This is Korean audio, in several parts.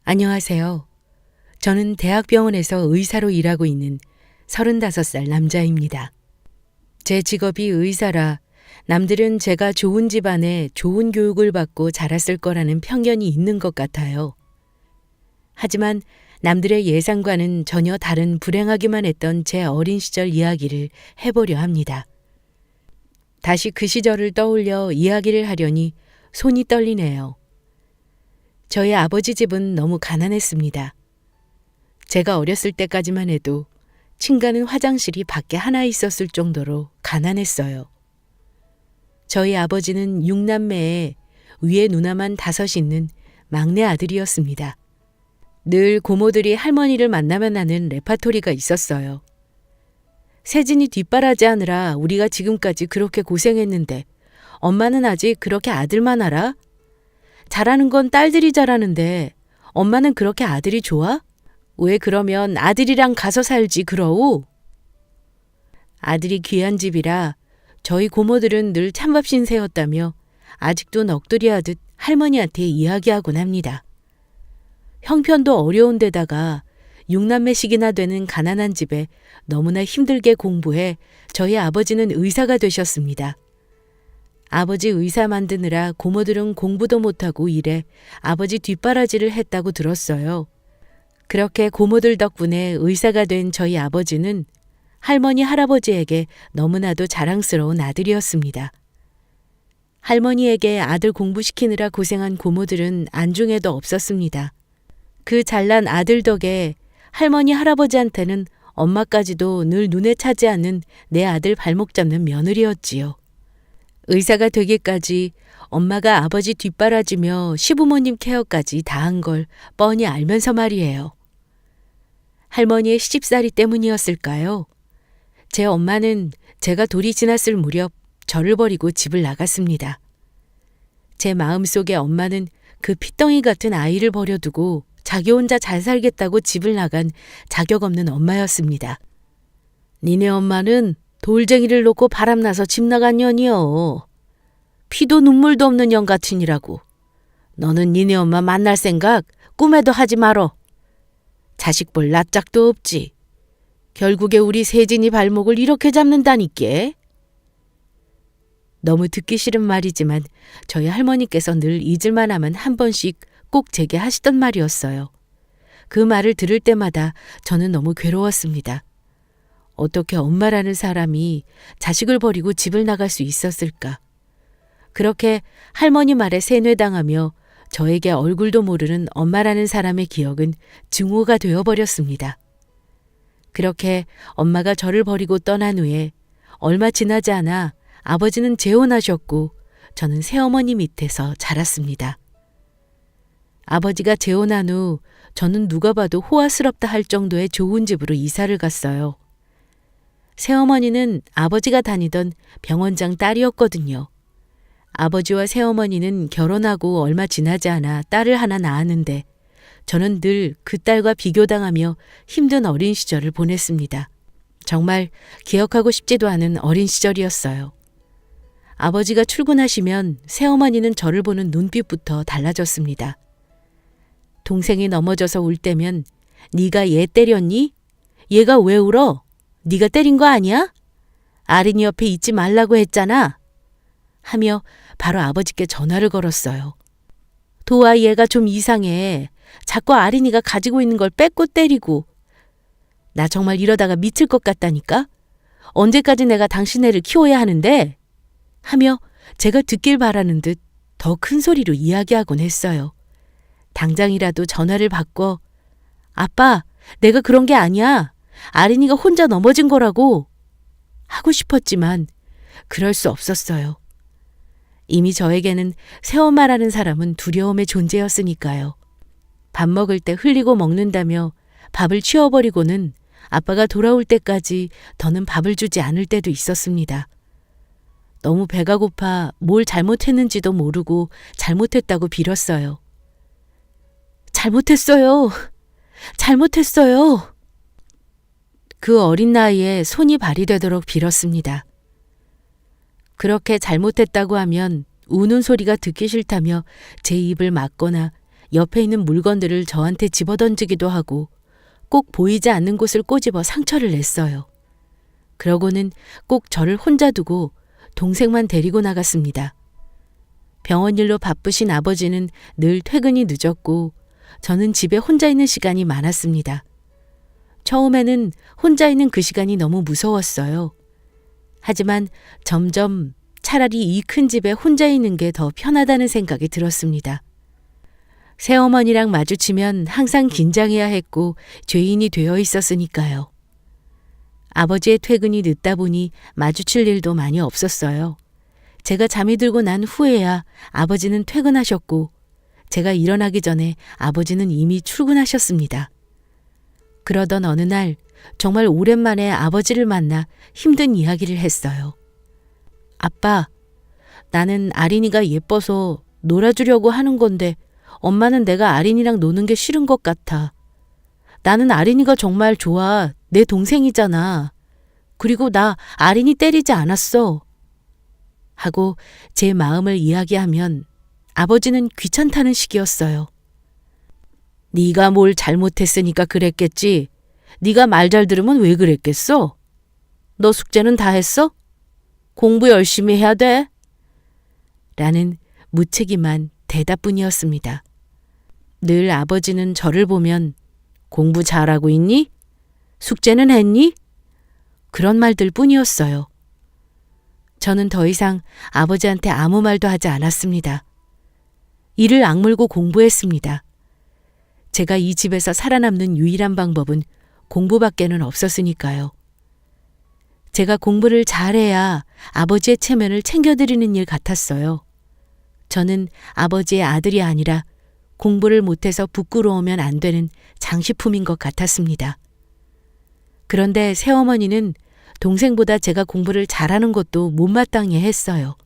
안녕하세요. 저는 대학병원에서 의사로 일하고 있는 35살 남자입니다. 제 직업이 의사라 남들은 제가 좋은 집안에 좋은 교육을 받고 자랐을 거라는 편견이 있는 것 같아요. 하지만 남들의 예상과는 전혀 다른 불행하기만 했던 제 어린 시절 이야기를 해보려 합니다. 다시 그 시절을 떠올려 이야기를 하려니 손이 떨리네요. 저희 아버지 집은 너무 가난했습니다. 제가 어렸을 때까지만 해도 층간은 화장실이 밖에 하나 있었을 정도로 가난했어요. 저희 아버지는 6남매에 위에 누나만 5 있는 막내 아들이었습니다. 늘 고모들이 할머니를 만나면 하는 레파토리가 있었어요. 세진이 뒷바라지 하느라 우리가 지금까지 그렇게 고생했는데 엄마는 아직 그렇게 아들만 알아? 잘하는 건 딸들이 잘하는데 엄마는 그렇게 아들이 좋아? 왜 그러면 아들이랑 가서 살지 그러우? 아들이 귀한 집이라 저희 고모들은 늘 찬밥 신세였다며 아직도 넋두리 하듯 할머니한테 이야기하곤 합니다. 형편도 어려운 데다가 6남매씩이나 되는 가난한 집에 너무나 힘들게 공부해 저희 아버지는 의사가 되셨습니다. 아버지 의사 만드느라 고모들은 공부도 못하고 일해 아버지 뒷바라지를 했다고 들었어요. 그렇게 고모들 덕분에 의사가 된 저희 아버지는 할머니 할아버지에게 너무나도 자랑스러운 아들이었습니다. 할머니에게 아들 공부시키느라 고생한 고모들은 안중에도 없었습니다. 그 잘난 아들 덕에 할머니 할아버지한테는 엄마까지도 늘 눈에 차지 않는 내 아들 발목 잡는 며느리였지요. 의사가 되기까지 엄마가 아버지 뒷바라지며 시부모님 케어까지 다 한 걸 뻔히 알면서 말이에요. 할머니의 시집살이 때문이었을까요? 제 엄마는 제가 돌이 지났을 무렵 저를 버리고 집을 나갔습니다. 제 마음속에 엄마는 그 피덩이 같은 아이를 버려두고 자기 혼자 잘 살겠다고 집을 나간 자격 없는 엄마였습니다. 니네 엄마는 돌쟁이를 놓고 바람나서 집 나간 년이여. 피도 눈물도 없는 년 같으니라고. 너는 니네 엄마 만날 생각 꿈에도 하지 말어. 자식 볼 낯짝도 없지. 결국에 우리 세진이 발목을 이렇게 잡는다니께. 너무 듣기 싫은 말이지만 저희 할머니께서 늘 잊을만 하면 한 번씩 꼭 제게 하시던 말이었어요. 그 말을 들을 때마다 저는 너무 괴로웠습니다. 어떻게 엄마라는 사람이 자식을 버리고 집을 나갈 수 있었을까? 그렇게 할머니 말에 세뇌당하며 저에게 얼굴도 모르는 엄마라는 사람의 기억은 증오가 되어버렸습니다. 그렇게 엄마가 저를 버리고 떠난 후에 얼마 지나지 않아 아버지는 재혼하셨고 저는 새어머니 밑에서 자랐습니다. 아버지가 재혼한 후 저는 누가 봐도 호화스럽다 할 정도의 좋은 집으로 이사를 갔어요. 새어머니는 아버지가 다니던 병원장 딸이었거든요. 아버지와 새어머니는 결혼하고 얼마 지나지 않아 딸을 하나 낳았는데 저는 늘 그 딸과 비교당하며 힘든 어린 시절을 보냈습니다. 정말 기억하고 싶지도 않은 어린 시절이었어요. 아버지가 출근하시면 새어머니는 저를 보는 눈빛부터 달라졌습니다. 동생이 넘어져서 울 때면 네가 얘 때렸니? 얘가 왜 울어? 네가 때린 거 아니야? 아린이 옆에 있지 말라고 했잖아. 하며 바로 아버지께 전화를 걸었어요. 도아 얘가 좀 이상해. 자꾸 아린이가 가지고 있는 걸 뺏고 때리고. 나 정말 이러다가 미칠 것 같다니까. 언제까지 내가 당신 애를 키워야 하는데? 하며 제가 듣길 바라는 듯 더 큰 소리로 이야기하곤 했어요. 당장이라도 전화를 바꿔 아빠, 내가 그런 게 아니야. 아린이가 혼자 넘어진 거라고 하고 싶었지만 그럴 수 없었어요. 이미 저에게는 새엄마라는 사람은 두려움의 존재였으니까요. 밥 먹을 때 흘리고 먹는다며 밥을 치워버리고는 아빠가 돌아올 때까지 더는 밥을 주지 않을 때도 있었습니다. 너무 배가 고파 뭘 잘못했는지도 모르고 잘못했다고 빌었어요. 잘못했어요. 잘못했어요. 그 어린 나이에 손이 발이 되도록 빌었습니다. 그렇게 잘못했다고 하면 우는 소리가 듣기 싫다며 제 입을 막거나 옆에 있는 물건들을 저한테 집어던지기도 하고 꼭 보이지 않는 곳을 꼬집어 상처를 냈어요. 그러고는 꼭 저를 혼자 두고 동생만 데리고 나갔습니다. 병원 일로 바쁘신 아버지는 늘 퇴근이 늦었고 저는 집에 혼자 있는 시간이 많았습니다. 처음에는 혼자 있는 그 시간이 너무 무서웠어요. 하지만 점점 차라리 이 큰 집에 혼자 있는 게 더 편하다는 생각이 들었습니다. 새어머니랑 마주치면 항상 긴장해야 했고 죄인이 되어 있었으니까요. 아버지의 퇴근이 늦다 보니 마주칠 일도 많이 없었어요. 제가 잠이 들고 난 후에야 아버지는 퇴근하셨고 제가 일어나기 전에 아버지는 이미 출근하셨습니다. 그러던 어느 날 정말 오랜만에 아버지를 만나 힘든 이야기를 했어요. 아빠, 나는 아린이가 예뻐서 놀아주려고 하는 건데 엄마는 내가 아린이랑 노는 게 싫은 것 같아. 나는 아린이가 정말 좋아. 내 동생이잖아. 그리고 나 아린이 때리지 않았어. 하고 제 마음을 이야기하면 아버지는 귀찮다는 식이었어요. 네가 뭘 잘못했으니까 그랬겠지. 네가 말 잘 들으면 왜 그랬겠어? 너 숙제는 다 했어? 공부 열심히 해야 돼. 라는 무책임한 대답뿐이었습니다. 늘 아버지는 저를 보면 공부 잘하고 있니? 숙제는 했니? 그런 말들 뿐이었어요. 저는 더 이상 아버지한테 아무 말도 하지 않았습니다. 이를 악물고 공부했습니다. 제가 이 집에서 살아남는 유일한 방법은 공부밖에는 없었으니까요. 제가 공부를 잘해야 아버지의 체면을 챙겨드리는 일 같았어요. 저는 아버지의 아들이 아니라 공부를 못해서 부끄러우면 안 되는 장식품인 것 같았습니다. 그런데 새어머니는 동생보다 제가 공부를 잘하는 것도 못마땅해 했어요.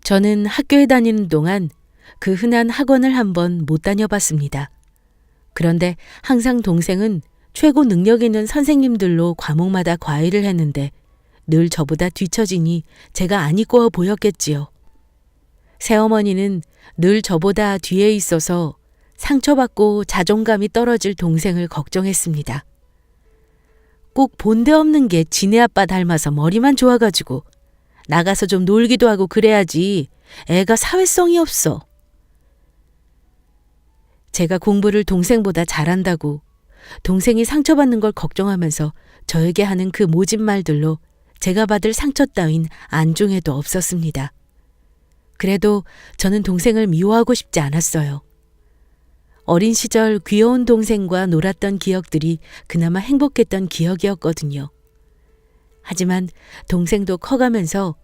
저는 학교에 다니는 동안 그 흔한 학원을 한번 못 다녀봤습니다. 그런데 항상 동생은 최고 능력 있는 선생님들로 과목마다 과외를 했는데 늘 저보다 뒤처지니 제가 안 이꼬아 보였겠지요. 새어머니는 늘 저보다 뒤에 있어서 상처받고 자존감이 떨어질 동생을 걱정했습니다. 꼭 본데 없는 게 지네 아빠 닮아서 머리만 좋아가지고 나가서 좀 놀기도 하고 그래야지 애가 사회성이 없어. 제가 공부를 동생보다 잘한다고 동생이 상처받는 걸 걱정하면서 저에게 하는 그 모진 말들로 제가 받을 상처 따윈 안중에도 없었습니다. 그래도 저는 동생을 미워하고 싶지 않았어요. 어린 시절 귀여운 동생과 놀았던 기억들이 그나마 행복했던 기억이었거든요. 하지만 동생도 커가면서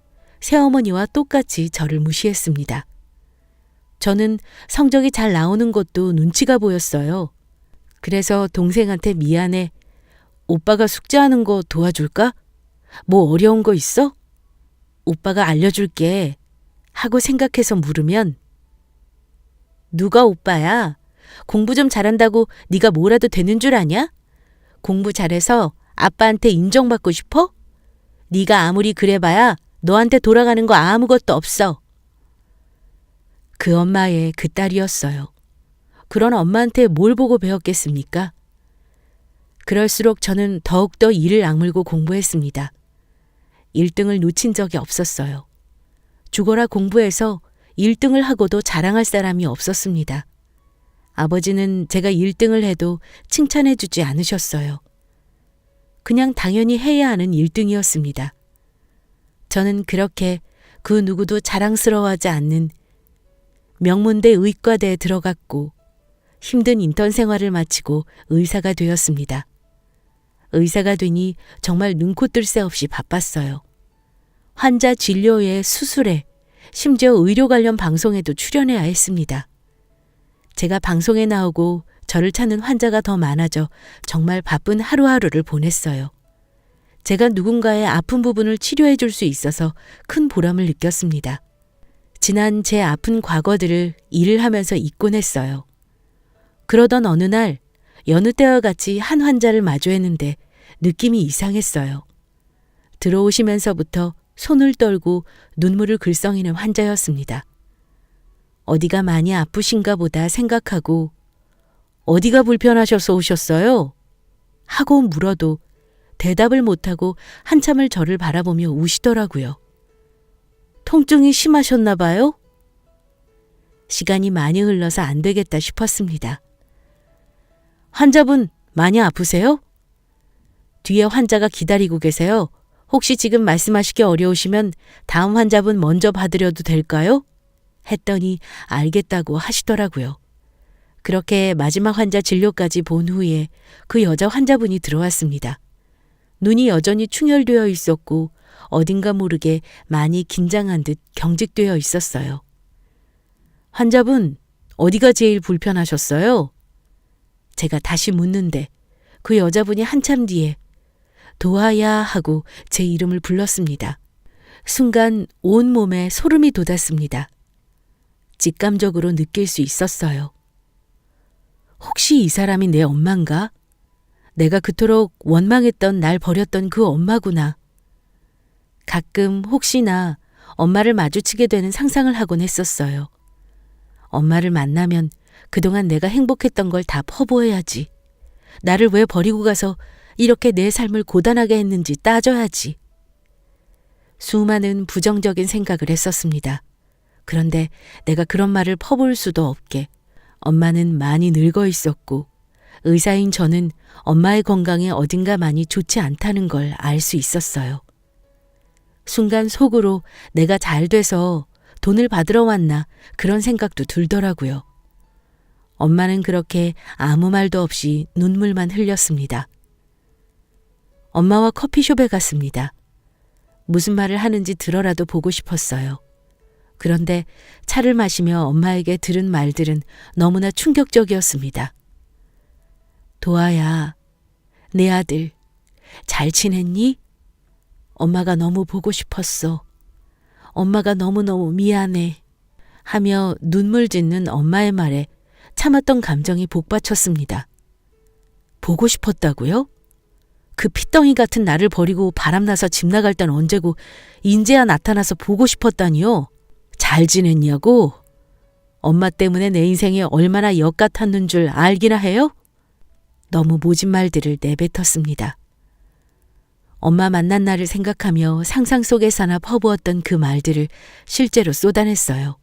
새어머니와 똑같이 저를 무시했습니다. 저는 성적이 잘 나오는 것도 눈치가 보였어요. 그래서 동생한테 미안해. 오빠가 숙제하는 거 도와줄까? 뭐 어려운 거 있어? 오빠가 알려줄게. 하고 생각해서 물으면 누가 오빠야? 공부 좀 잘한다고 네가 뭐라도 되는 줄 아냐? 공부 잘해서 아빠한테 인정받고 싶어? 네가 아무리 그래봐야 너한테 돌아가는 거 아무것도 없어. 그 엄마의 그 딸이었어요. 그런 엄마한테 뭘 보고 배웠겠습니까? 그럴수록 저는 더욱더 이를 악물고 공부했습니다. 1등을 놓친 적이 없었어요. 죽어라 공부해서 1등을 하고도 자랑할 사람이 없었습니다. 아버지는 제가 1등을 해도 칭찬해 주지 않으셨어요. 그냥 당연히 해야 하는 1등이었습니다. 저는 그렇게 그 누구도 자랑스러워하지 않는 명문대 의과대에 들어갔고 힘든 인턴 생활을 마치고 의사가 되었습니다. 의사가 되니 정말 눈코 뜰 새 없이 바빴어요. 환자 진료에 수술에 심지어 의료 관련 방송에도 출연해야 했습니다. 제가 방송에 나오고 저를 찾는 환자가 더 많아져 정말 바쁜 하루하루를 보냈어요. 제가 누군가의 아픈 부분을 치료해 줄 수 있어서 큰 보람을 느꼈습니다. 지난 제 아픈 과거들을 일을 하면서 잊곤 했어요. 그러던 어느 날 여느 때와 같이 한 환자를 마주했는데 느낌이 이상했어요. 들어오시면서부터 손을 떨고 눈물을 글썽이는 환자였습니다. 어디가 많이 아프신가 보다 생각하고 어디가 불편하셔서 오셨어요? 하고 물어도 대답을 못하고 한참을 저를 바라보며 우시더라고요. 통증이 심하셨나 봐요? 시간이 많이 흘러서 안 되겠다 싶었습니다. 환자분 많이 아프세요? 뒤에 환자가 기다리고 계세요. 혹시 지금 말씀하시기 어려우시면 다음 환자분 먼저 받으려도 될까요? 했더니 알겠다고 하시더라고요. 그렇게 마지막 환자 진료까지 본 후에 그 여자 환자분이 들어왔습니다. 눈이 여전히 충혈되어 있었고 어딘가 모르게 많이 긴장한 듯 경직되어 있었어요. 환자분, 어디가 제일 불편하셨어요? 제가 다시 묻는데 그 여자분이 한참 뒤에 도아야 하고 제 이름을 불렀습니다. 순간 온 몸에 소름이 돋았습니다. 직감적으로 느낄 수 있었어요. 혹시 이 사람이 내 엄마인가? 내가 그토록 원망했던 날 버렸던 그 엄마구나. 가끔 혹시나 엄마를 마주치게 되는 상상을 하곤 했었어요. 엄마를 만나면 그동안 내가 행복했던 걸 다 퍼부어야지. 나를 왜 버리고 가서 이렇게 내 삶을 고단하게 했는지 따져야지. 수많은 부정적인 생각을 했었습니다. 그런데 내가 그런 말을 퍼부을 수도 없게 엄마는 많이 늙어 있었고 의사인 저는 엄마의 건강에 어딘가 많이 좋지 않다는 걸 알 수 있었어요. 순간 속으로 내가 잘 돼서 돈을 받으러 왔나 그런 생각도 들더라고요. 엄마는 그렇게 아무 말도 없이 눈물만 흘렸습니다. 엄마와 커피숍에 갔습니다. 무슨 말을 하는지 들어라도 보고 싶었어요. 그런데 차를 마시며 엄마에게 들은 말들은 너무나 충격적이었습니다. 도아야, 내 아들, 잘 지냈니? 엄마가 너무 보고 싶었어. 엄마가 너무너무 미안해. 하며 눈물 짓는 엄마의 말에 참았던 감정이 복받쳤습니다. 보고 싶었다고요? 그 핏덩이 같은 나를 버리고 바람나서 집 나갈 땐 언제고 인제야 나타나서 보고 싶었다니요? 잘 지냈냐고? 엄마 때문에 내 인생에 얼마나 역 같았는 줄 알기나 해요? 너무 모진 말들을 내뱉었습니다. 엄마 만난 날을 생각하며 상상 속에서나 퍼부었던 그 말들을 실제로 쏟아냈어요.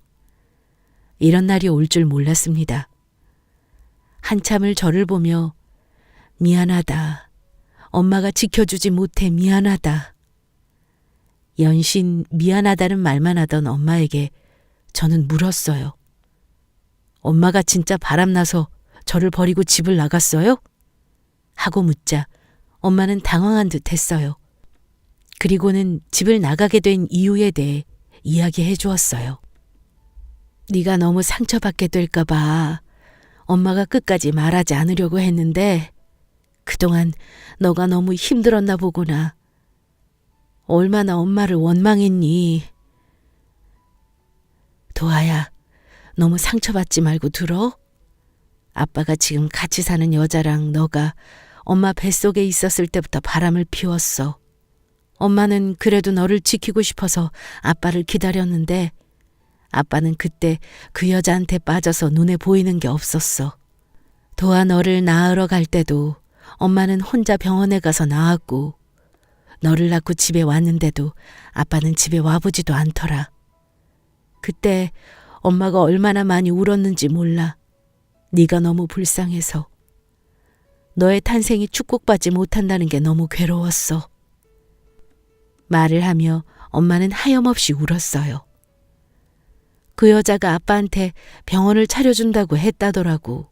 이런 날이 올 줄 몰랐습니다. 한참을 저를 보며 미안하다. 엄마가 지켜주지 못해 미안하다. 연신 미안하다는 말만 하던 엄마에게 저는 물었어요. 엄마가 진짜 바람나서 저를 버리고 집을 나갔어요? 하고 묻자 엄마는 당황한 듯 했어요. 그리고는 집을 나가게 된 이유에 대해 이야기해 주었어요. 네가 너무 상처받게 될까 봐 엄마가 끝까지 말하지 않으려고 했는데 그동안 너가 너무 힘들었나 보구나. 얼마나 엄마를 원망했니? 도아야, 너무 상처받지 말고 들어? 아빠가 지금 같이 사는 여자랑 너가 엄마 뱃속에 있었을 때부터 바람을 피웠어. 엄마는 그래도 너를 지키고 싶어서 아빠를 기다렸는데 아빠는 그때 그 여자한테 빠져서 눈에 보이는 게 없었어. 도아 너를 낳으러 갈 때도 엄마는 혼자 병원에 가서 나왔고 너를 낳고 집에 왔는데도 아빠는 집에 와보지도 않더라. 그때 엄마가 얼마나 많이 울었는지 몰라. 네가 너무 불쌍해서. 너의 탄생이 축복받지 못한다는 게 너무 괴로웠어. 말을 하며 엄마는 하염없이 울었어요. 그 여자가 아빠한테 병원을 차려준다고 했다더라고.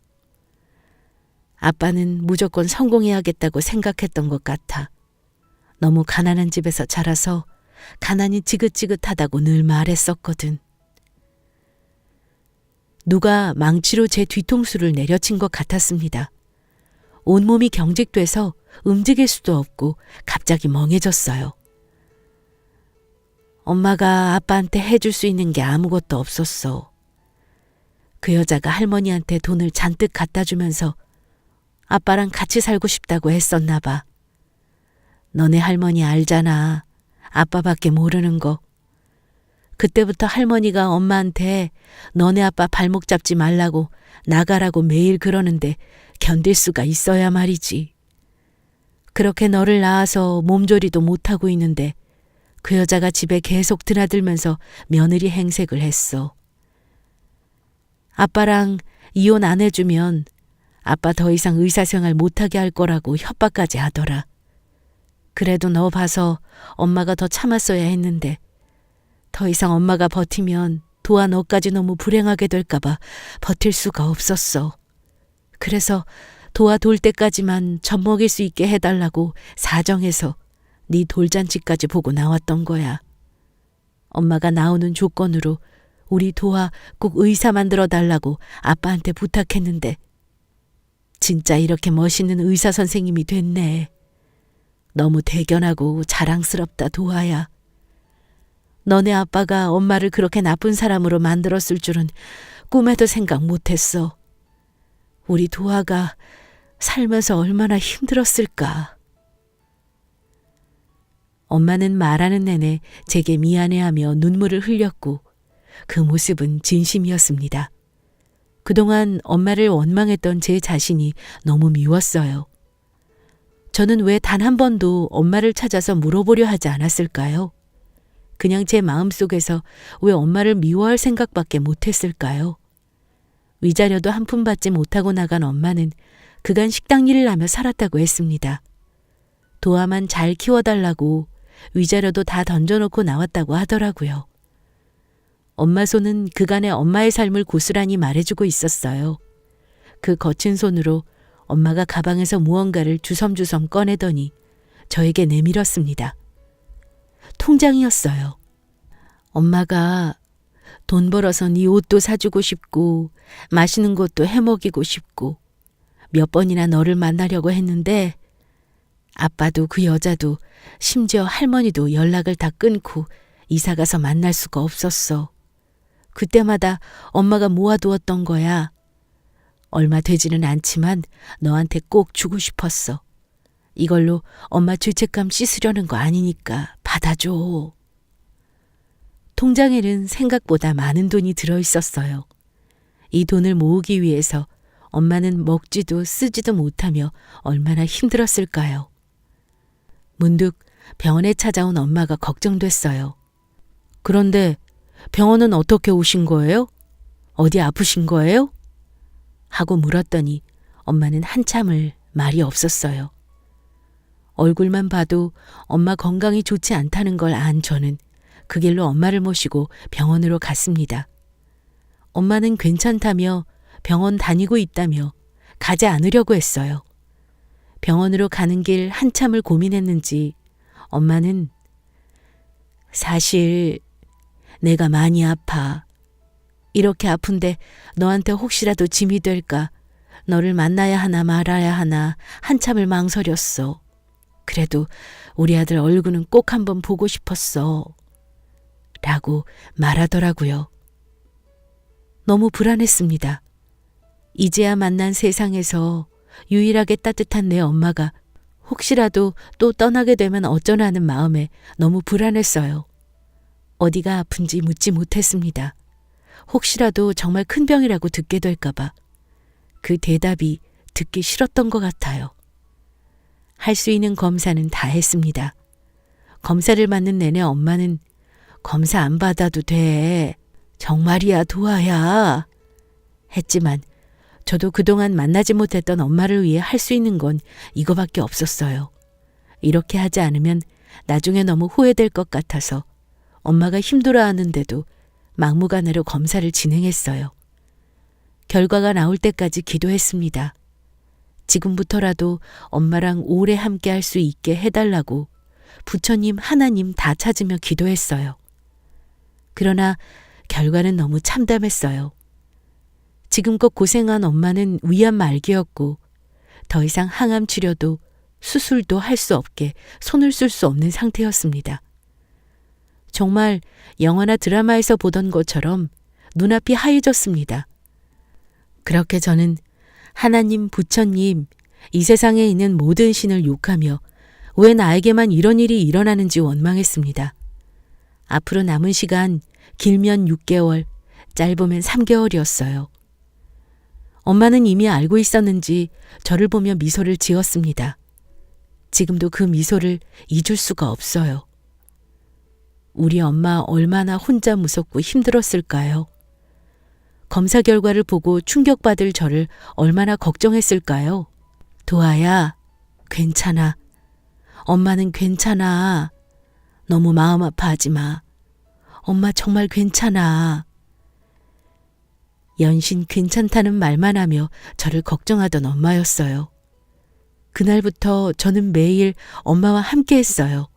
아빠는 무조건 성공해야겠다고 생각했던 것 같아. 너무 가난한 집에서 자라서 가난이 지긋지긋하다고 늘 말했었거든. 누가 망치로 제 뒤통수를 내려친 것 같았습니다. 온몸이 경직돼서 움직일 수도 없고 갑자기 멍해졌어요. 엄마가 아빠한테 해줄 수 있는 게 아무것도 없었어. 그 여자가 할머니한테 돈을 잔뜩 갖다 주면서 아빠랑 같이 살고 싶다고 했었나 봐. 너네 할머니 알잖아. 아빠밖에 모르는 거. 그때부터 할머니가 엄마한테 너네 아빠 발목 잡지 말라고 나가라고 매일 그러는데 견딜 수가 있어야 말이지. 그렇게 너를 낳아서 몸조리도 못하고 있는데 그 여자가 집에 계속 드나들면서 며느리 행색을 했어. 아빠랑 이혼 안 해주면 아빠 더 이상 의사생활 못하게 할 거라고 협박까지 하더라. 그래도 너 봐서 엄마가 더 참았어야 했는데 더 이상 엄마가 버티면 도아 너까지 너무 불행하게 될까봐 버틸 수가 없었어. 그래서 도아 돌 때까지만 젖 먹일 수 있게 해달라고 사정해서 네 돌잔치까지 보고 나왔던 거야. 엄마가 나오는 조건으로 우리 도아 꼭 의사 만들어 달라고 아빠한테 부탁했는데 진짜 이렇게 멋있는 의사 선생님이 됐네. 너무 대견하고 자랑스럽다, 도아야. 너네 아빠가 엄마를 그렇게 나쁜 사람으로 만들었을 줄은 꿈에도 생각 못했어. 우리 도아가 살면서 얼마나 힘들었을까. 엄마는 말하는 내내 제게 미안해하며 눈물을 흘렸고 그 모습은 진심이었습니다. 그동안 엄마를 원망했던 제 자신이 너무 미웠어요. 저는 왜 단 한 번도 엄마를 찾아서 물어보려 하지 않았을까요? 그냥 제 마음속에서 왜 엄마를 미워할 생각밖에 못했을까요? 위자료도 한 푼 받지 못하고 나간 엄마는 그간 식당 일을 하며 살았다고 했습니다. 도아만 잘 키워달라고 위자료도 다 던져놓고 나왔다고 하더라고요. 엄마 손은 그간의 엄마의 삶을 고스란히 말해주고 있었어요. 그 거친 손으로 엄마가 가방에서 무언가를 주섬주섬 꺼내더니 저에게 내밀었습니다. 통장이었어요. 엄마가 돈 벌어서 네 옷도 사주고 싶고 맛있는 것도 해먹이고 싶고 몇 번이나 너를 만나려고 했는데 아빠도 그 여자도 심지어 할머니도 연락을 다 끊고 이사가서 만날 수가 없었어. 그때마다 엄마가 모아두었던 거야. 얼마 되지는 않지만 너한테 꼭 주고 싶었어. 이걸로 엄마 죄책감 씻으려는 거 아니니까 받아줘. 통장에는 생각보다 많은 돈이 들어있었어요. 이 돈을 모으기 위해서 엄마는 먹지도 쓰지도 못하며 얼마나 힘들었을까요? 문득 병원에 찾아온 엄마가 걱정됐어요. 그런데 병원은 어떻게 오신 거예요? 어디 아프신 거예요? 하고 물었더니 엄마는 한참을 말이 없었어요. 얼굴만 봐도 엄마 건강이 좋지 않다는 걸 안 저는 그 길로 엄마를 모시고 병원으로 갔습니다. 엄마는 괜찮다며 병원 다니고 있다며 가지 않으려고 했어요. 병원으로 가는 길 한참을 고민했는지 엄마는 사실 내가 많이 아파. 이렇게 아픈데 너한테 혹시라도 짐이 될까 너를 만나야 하나 말아야 하나 한참을 망설였어. 그래도 우리 아들 얼굴은 꼭 한번 보고 싶었어. 라고 말하더라고요. 너무 불안했습니다. 이제야 만난 세상에서 유일하게 따뜻한 내 엄마가 혹시라도 또 떠나게 되면 어쩌나 는 마음에 너무 불안했어요. 어디가 아픈지 묻지 못했습니다. 혹시라도 정말 큰 병이라고 듣게 될까봐 그 대답이 듣기 싫었던 것 같아요. 할 수 있는 검사는 다 했습니다. 검사를 받는 내내 엄마는 검사 안 받아도 돼. 정말이야, 도아야. 했지만 저도 그동안 만나지 못했던 엄마를 위해 할 수 있는 건 이거밖에 없었어요. 이렇게 하지 않으면 나중에 너무 후회될 것 같아서 엄마가 힘들어하는데도 막무가내로 검사를 진행했어요. 결과가 나올 때까지 기도했습니다. 지금부터라도 엄마랑 오래 함께 할 수 있게 해달라고 부처님, 하나님 다 찾으며 기도했어요. 그러나 결과는 너무 참담했어요. 지금껏 고생한 엄마는 위암 말기였고 더 이상 항암 치료도 수술도 할 수 없게 손을 쓸 수 없는 상태였습니다. 정말 영화나 드라마에서 보던 것처럼 눈앞이 하얘졌습니다. 그렇게 저는 하나님, 부처님, 이 세상에 있는 모든 신을 욕하며 왜 나에게만 이런 일이 일어나는지 원망했습니다. 앞으로 남은 시간 길면 6개월, 짧으면 3개월이었어요. 엄마는 이미 알고 있었는지 저를 보며 미소를 지었습니다. 지금도 그 미소를 잊을 수가 없어요. 우리 엄마 얼마나 혼자 무섭고 힘들었을까요? 검사 결과를 보고 충격받을 저를 얼마나 걱정했을까요? 도아야, 괜찮아. 엄마는 괜찮아. 너무 마음 아파하지 마. 엄마 정말 괜찮아. 연신 괜찮다는 말만 하며 저를 걱정하던 엄마였어요. 그날부터 저는 매일 엄마와 함께 했어요.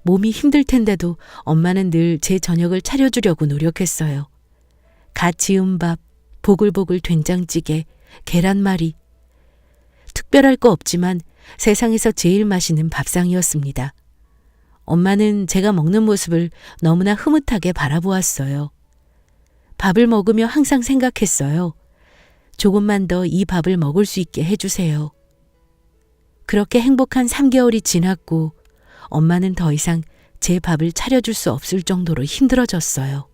몸이 힘들 텐데도 엄마는 늘 제 저녁을 차려주려고 노력했어요. 갓 지은 밥, 보글보글 된장찌개, 계란말이. 특별할 거 없지만 세상에서 제일 맛있는 밥상이었습니다. 엄마는 제가 먹는 모습을 너무나 흐뭇하게 바라보았어요. 밥을 먹으며 항상 생각했어요. 조금만 더 이 밥을 먹을 수 있게 해주세요. 그렇게 행복한 3개월이 지났고 엄마는 더 이상 제 밥을 차려줄 수 없을 정도로 힘들어졌어요.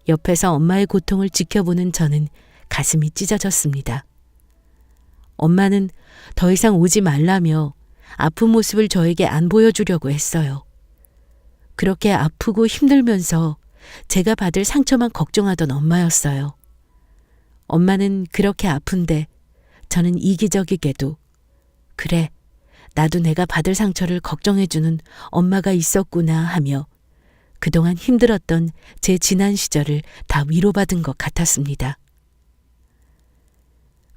옆에서 엄마의 고통을 지켜보는 저는 가슴이 찢어졌습니다. 엄마는 더 이상 오지 말라며 아픈 모습을 저에게 안 보여주려고 했어요. 그렇게 아프고 힘들면서 제가 받을 상처만 걱정하던 엄마였어요. 엄마는 그렇게 아픈데 저는 이기적이게도 그래, 나도 내가 받을 상처를 걱정해주는 엄마가 있었구나 하며 그동안 힘들었던 제 지난 시절을 다 위로받은 것 같았습니다.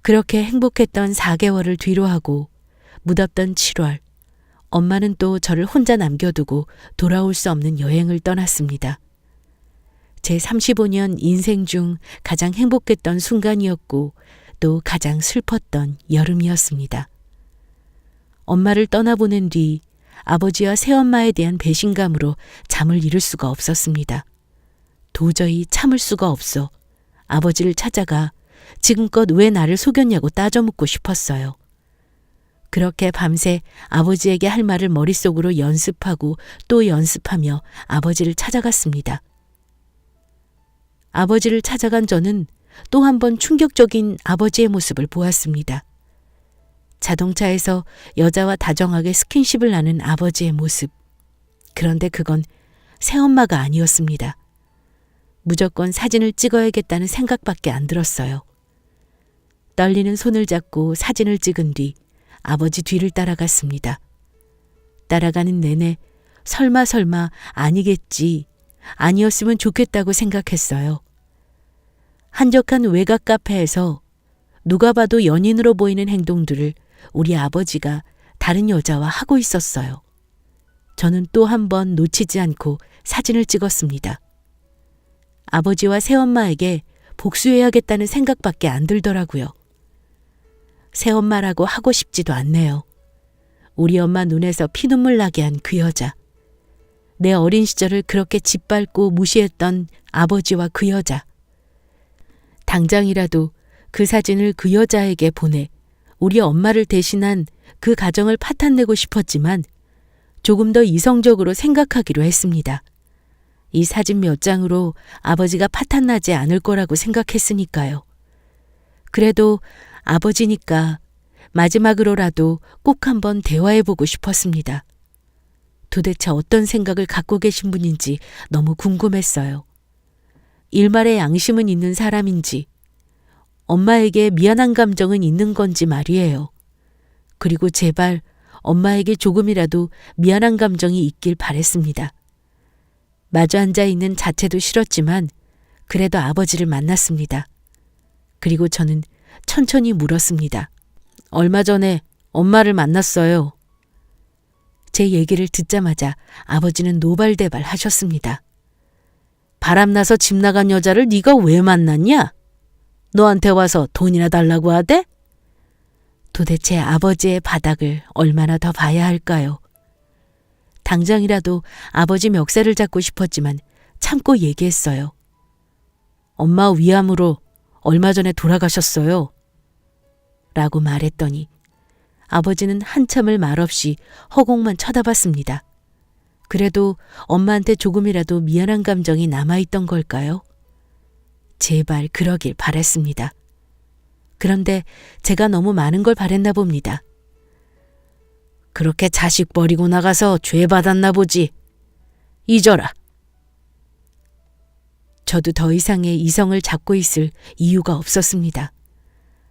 그렇게 행복했던 4개월을 뒤로하고 무덥던 7월, 엄마는 또 저를 혼자 남겨두고 돌아올 수 없는 여행을 떠났습니다. 제 35년 인생 중 가장 행복했던 순간이었고 또 가장 슬펐던 여름이었습니다. 엄마를 떠나보낸 뒤 아버지와 새엄마에 대한 배신감으로 잠을 이룰 수가 없었습니다. 도저히 참을 수가 없어 아버지를 찾아가 지금껏 왜 나를 속였냐고 따져 묻고 싶었어요. 그렇게 밤새 아버지에게 할 말을 머릿속으로 연습하고 또 연습하며 아버지를 찾아갔습니다. 아버지를 찾아간 저는 또 한 번 충격적인 아버지의 모습을 보았습니다. 자동차에서 여자와 다정하게 스킨십을 나눈 아버지의 모습. 그런데 그건 새엄마가 아니었습니다. 무조건 사진을 찍어야겠다는 생각밖에 안 들었어요. 떨리는 손을 잡고 사진을 찍은 뒤 아버지 뒤를 따라갔습니다. 따라가는 내내 설마 아니겠지, 아니었으면 좋겠다고 생각했어요. 한적한 외곽 카페에서 누가 봐도 연인으로 보이는 행동들을 우리 아버지가 다른 여자와 하고 있었어요. 저는 또 한 번 놓치지 않고 사진을 찍었습니다. 아버지와 새엄마에게 복수해야겠다는 생각밖에 안 들더라고요. 새엄마라고 하고 싶지도 않네요. 우리 엄마 눈에서 피눈물 나게 한 그 여자. 내 어린 시절을 그렇게 짓밟고 무시했던 아버지와 그 여자. 당장이라도 그 사진을 그 여자에게 보내 우리 엄마를 대신한 그 가정을 파탄내고 싶었지만 조금 더 이성적으로 생각하기로 했습니다. 이 사진 몇 장으로 아버지가 파탄나지 않을 거라고 생각했으니까요. 그래도 아버지니까 마지막으로라도 꼭 한번 대화해보고 싶었습니다. 도대체 어떤 생각을 갖고 계신 분인지 너무 궁금했어요. 일말의 양심은 있는 사람인지, 엄마에게 미안한 감정은 있는 건지 말이에요. 그리고 제발 엄마에게 조금이라도 미안한 감정이 있길 바랬습니다. 마주 앉아 있는 자체도 싫었지만 그래도 아버지를 만났습니다. 그리고 저는 천천히 물었습니다. 얼마 전에 엄마를 만났어요. 제 얘기를 듣자마자 아버지는 노발대발 하셨습니다. 바람나서 집 나간 여자를 네가 왜 만났냐? 너한테 와서 돈이나 달라고 하대? 도대체 아버지의 바닥을 얼마나 더 봐야 할까요? 당장이라도 아버지 멱살을 잡고 싶었지만 참고 얘기했어요. 엄마 위암으로 얼마 전에 돌아가셨어요. 라고 말했더니 아버지는 한참을 말없이 허공만 쳐다봤습니다. 그래도 엄마한테 조금이라도 미안한 감정이 남아있던 걸까요? 제발 그러길 바랬습니다. 그런데 제가 너무 많은 걸 바랬나 봅니다. 그렇게 자식 버리고 나가서 죄 받았나 보지. 잊어라. 저도 더 이상의 이성을 잡고 있을 이유가 없었습니다.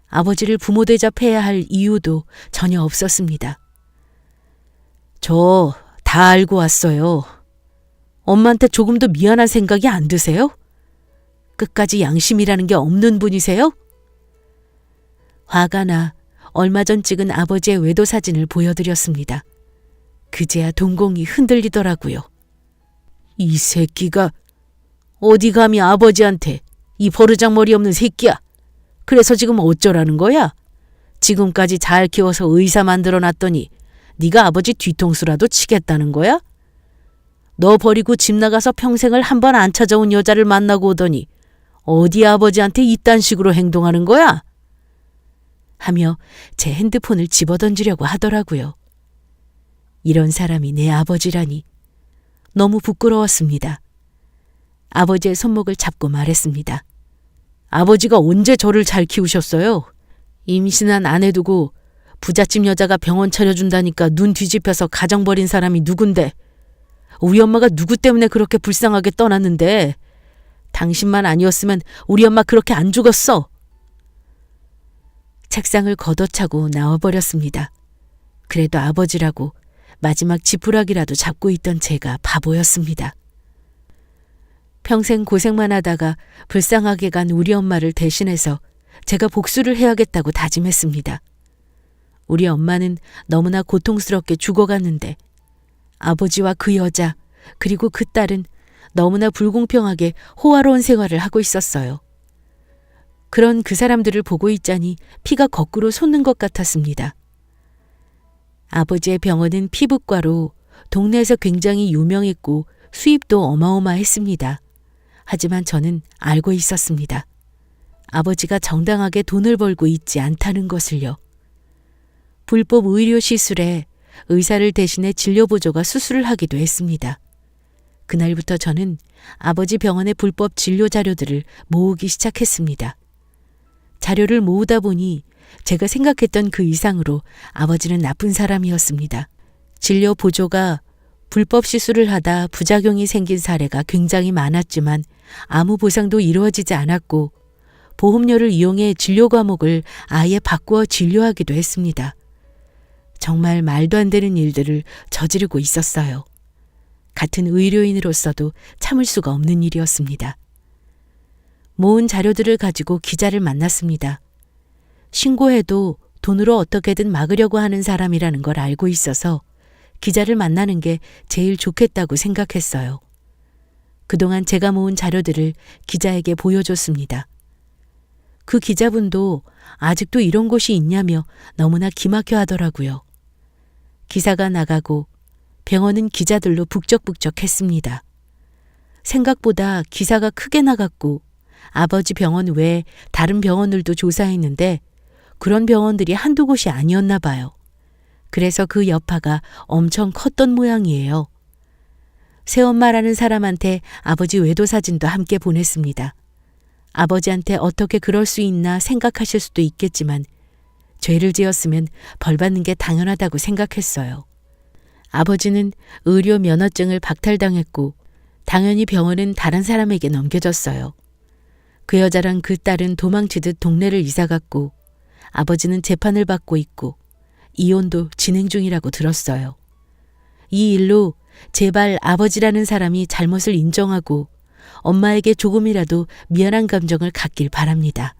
아버지를 부모 대접해야 할 이유도 전혀 없었습니다. 저 다 알고 왔어요. 엄마한테 조금도 미안한 생각이 안 드세요? 끝까지 양심이라는 게 없는 분이세요? 화가 나 얼마 전 찍은 아버지의 외도 사진을 보여드렸습니다. 그제야 동공이 흔들리더라고요. 이 새끼가 어디 감히 아버지한테 이 버르장머리 없는 새끼야. 그래서 지금 어쩌라는 거야? 지금까지 잘 키워서 의사 만들어놨더니 네가 아버지 뒤통수라도 치겠다는 거야? 너 버리고 집 나가서 평생을 한 번 안 찾아온 여자를 만나고 오더니 어디 아버지한테 이딴 식으로 행동하는 거야? 하며 제 핸드폰을 집어던지려고 하더라고요. 이런 사람이 내 아버지라니 너무 부끄러웠습니다. 아버지의 손목을 잡고 말했습니다. 아버지가 언제 저를 잘 키우셨어요? 임신한 아내 두고 부잣집 여자가 병원 차려준다니까 눈 뒤집혀서 가정 버린 사람이 누군데? 우리 엄마가 누구 때문에 그렇게 불쌍하게 떠났는데 당신만 아니었으면 우리 엄마 그렇게 안 죽었어. 책상을 걷어차고 나와버렸습니다. 그래도 아버지라고 마지막 지푸라기라도 잡고 있던 제가 바보였습니다. 평생 고생만 하다가 불쌍하게 간 우리 엄마를 대신해서 제가 복수를 해야겠다고 다짐했습니다. 우리 엄마는 너무나 고통스럽게 죽어갔는데 아버지와 그 여자 그리고 그 딸은 너무나 불공평하게 호화로운 생활을 하고 있었어요. 그런 그 사람들을 보고 있자니 피가 거꾸로 솟는 것 같았습니다. 아버지의 병원은 피부과로 동네에서 굉장히 유명했고 수입도 어마어마했습니다. 하지만 저는 알고 있었습니다. 아버지가 정당하게 돈을 벌고 있지 않다는 것을요. 불법 의료 시술에 의사를 대신해 진료보조가 수술을 하기도 했습니다. 그날부터 저는 아버지 병원의 불법 진료 자료들을 모으기 시작했습니다. 자료를 모으다 보니 제가 생각했던 그 이상으로 아버지는 나쁜 사람이었습니다. 진료 보조가 불법 시술을 하다 부작용이 생긴 사례가 굉장히 많았지만 아무 보상도 이루어지지 않았고 보험료를 이용해 진료 과목을 아예 바꾸어 진료하기도 했습니다. 정말 말도 안 되는 일들을 저지르고 있었어요. 같은 의료인으로서도 참을 수가 없는 일이었습니다. 모은 자료들을 가지고 기자를 만났습니다. 신고해도 돈으로 어떻게든 막으려고 하는 사람이라는 걸 알고 있어서 기자를 만나는 게 제일 좋겠다고 생각했어요. 그동안 제가 모은 자료들을 기자에게 보여줬습니다. 그 기자분도 아직도 이런 곳이 있냐며 너무나 기막혀 하더라고요. 기사가 나가고 병원은 기자들로 북적북적했습니다. 생각보다 기사가 크게 나갔고 아버지 병원 외에 다른 병원들도 조사했는데 그런 병원들이 한두 곳이 아니었나 봐요. 그래서 그 여파가 엄청 컸던 모양이에요. 새엄마라는 사람한테 아버지 외도 사진도 함께 보냈습니다. 아버지한테 어떻게 그럴 수 있나 생각하실 수도 있겠지만 죄를 지었으면 벌 받는 게 당연하다고 생각했어요. 아버지는 의료 면허증을 박탈당했고 당연히 병원은 다른 사람에게 넘겨졌어요. 그 여자랑 그 딸은 도망치듯 동네를 이사갔고 아버지는 재판을 받고 있고 이혼도 진행 중이라고 들었어요. 이 일로 제발 아버지라는 사람이 잘못을 인정하고 엄마에게 조금이라도 미안한 감정을 갖길 바랍니다.